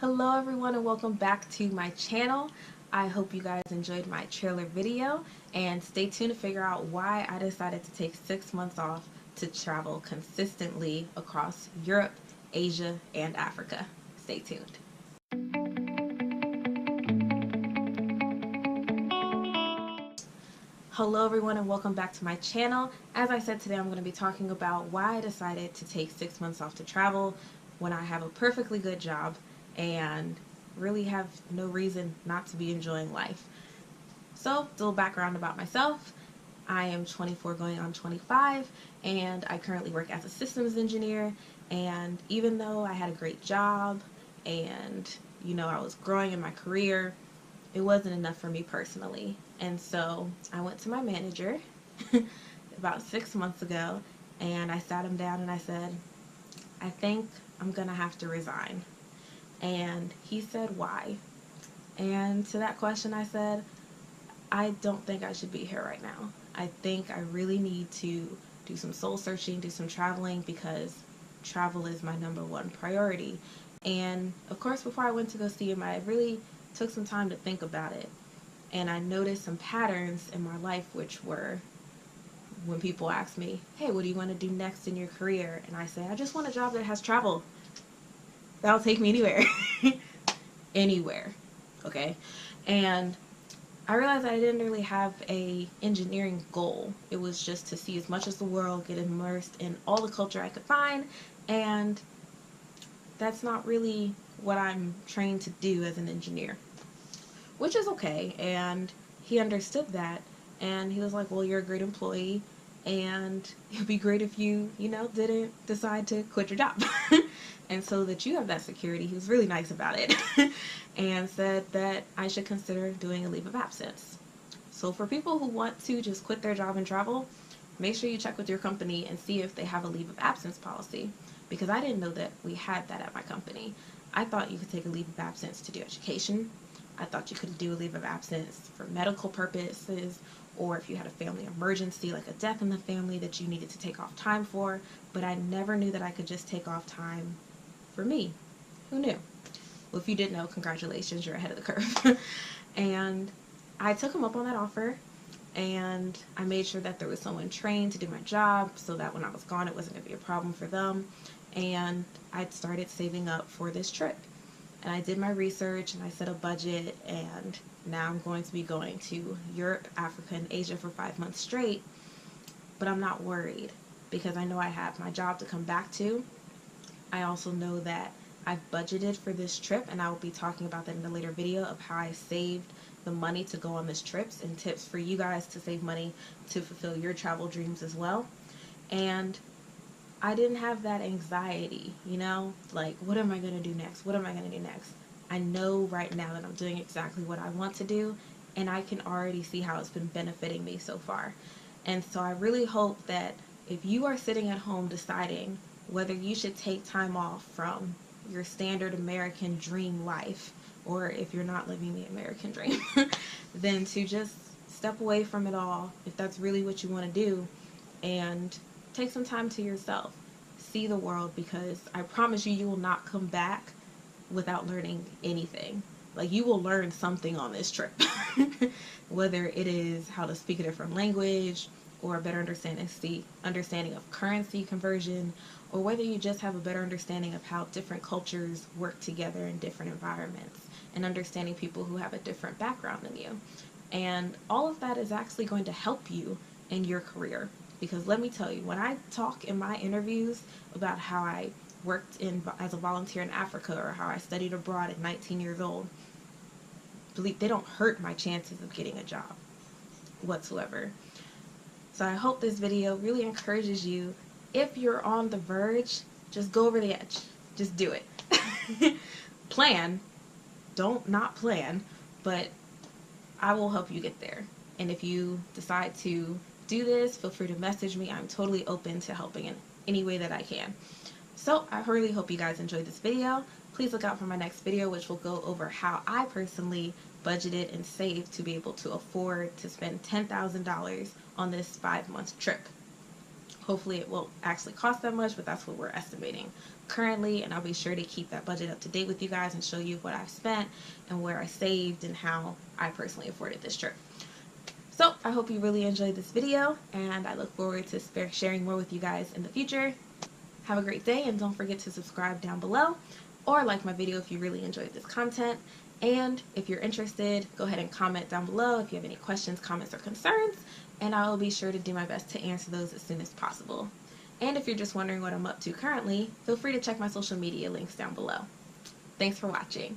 Hello everyone and welcome back to my channel. I hope you guys enjoyed my trailer video and stay tuned to figure out why I decided to take 6 months off to travel consistently across Europe, Asia, and Africa. Stay tuned. Hello everyone and welcome back to my channel. As I said, today I'm going to be talking about why I decided to take 6 months off to travel when I have a perfectly good job and really have no reason not to be enjoying life. So, a little background about myself. I am 24 going on 25 and I currently work as a systems engineer, and even though I had a great job and I was growing in my career, it wasn't enough for me personally. And so I went to my manager about 6 months ago and I sat him down and I said, I think I'm gonna have to resign. And he said, why? And to that question I said, I don't think I should be here right now. I think I really need to do some soul searching, do some traveling, because travel is my #1 priority. And of course, before I went to go see him, I really took some time to think about it. And I noticed some patterns in my life, which were when people ask me, hey, what do you want to do next in your career? And I say, I just want a job that has travel. That'll take me anywhere. Anywhere. Okay? And I realized I didn't really have a engineering goal. It was just to see as much as the world, get immersed in all the culture I could find, and that's not really what I'm trained to do as an engineer, which is okay. And he understood that, and he was like, well, you're a great employee, and it'd be great if you didn't decide to quit your job. And so that you have that security. He was really nice about it and said that I should consider doing a leave of absence. So for people who want to just quit their job and travel, make sure you check with your company and see if they have a leave of absence policy, because I didn't know that we had that at my company. I thought you could take a leave of absence to do education. I thought you could do a leave of absence for medical purposes, or if you had a family emergency like a death in the family that you needed to take off time for, but I never knew that I could just take off time for me. Who knew? Well, if you didn't know, congratulations, you're ahead of the curve. And I took him up on that offer, and I made sure that there was someone trained to do my job so that when I was gone it wasn't going to be a problem for them. And I started saving up for this trip. And I did my research and I set a budget, and now I'm going to be going to Europe, Africa, and Asia for 5 months straight. But I'm not worried because I know I have my job to come back to. I also know that I've budgeted for this trip, and I will be talking about that in a later video of how I saved the money to go on this trip and tips for you guys to save money to fulfill your travel dreams as well. And I didn't have that anxiety, like, what am I going to do next? What am I going to do next? I know right now that I'm doing exactly what I want to do, and I can already see how it's been benefiting me so far. And so I really hope that if you are sitting at home deciding whether you should take time off from your standard American dream life, or if you're not living the American dream, then to just step away from it all, if that's really what you want to do, and take some time to yourself. See the world, because I promise you, you will not come back without learning anything. Like, you will learn something on this trip. Whether it is how to speak a different language, or a better understanding of currency conversion, or whether you just have a better understanding of how different cultures work together in different environments, and understanding people who have a different background than you. And all of that is actually going to help you in your career. Because let me tell you, when I talk in my interviews about how I worked as a volunteer in Africa, or how I studied abroad at 19 years old, believe they don't hurt my chances of getting a job whatsoever. So I hope this video really encourages you. If you're on the verge, just go over the edge. Just do it. Plan. Don't not plan, but I will help you get there. And if you decide to do this, feel free to message me. I'm totally open to helping in any way that I can. So I really hope you guys enjoyed this video. Please look out for my next video, which will go over how I personally budgeted and saved to be able to afford to spend $10,000 on this 5-month trip. Hopefully it won't actually cost that much, but that's what we're estimating currently, and I'll be sure to keep that budget up to date with you guys and show you what I've spent and where I saved and how I personally afforded this trip. So I hope you really enjoyed this video, and I look forward to sharing more with you guys in the future. Have a great day, and don't forget to subscribe down below or like my video if you really enjoyed this content. And if you're interested, go ahead and comment down below if you have any questions, comments, or concerns, and I will be sure to do my best to answer those as soon as possible. And if you're just wondering what I'm up to currently, feel free to check my social media links down below. Thanks for watching.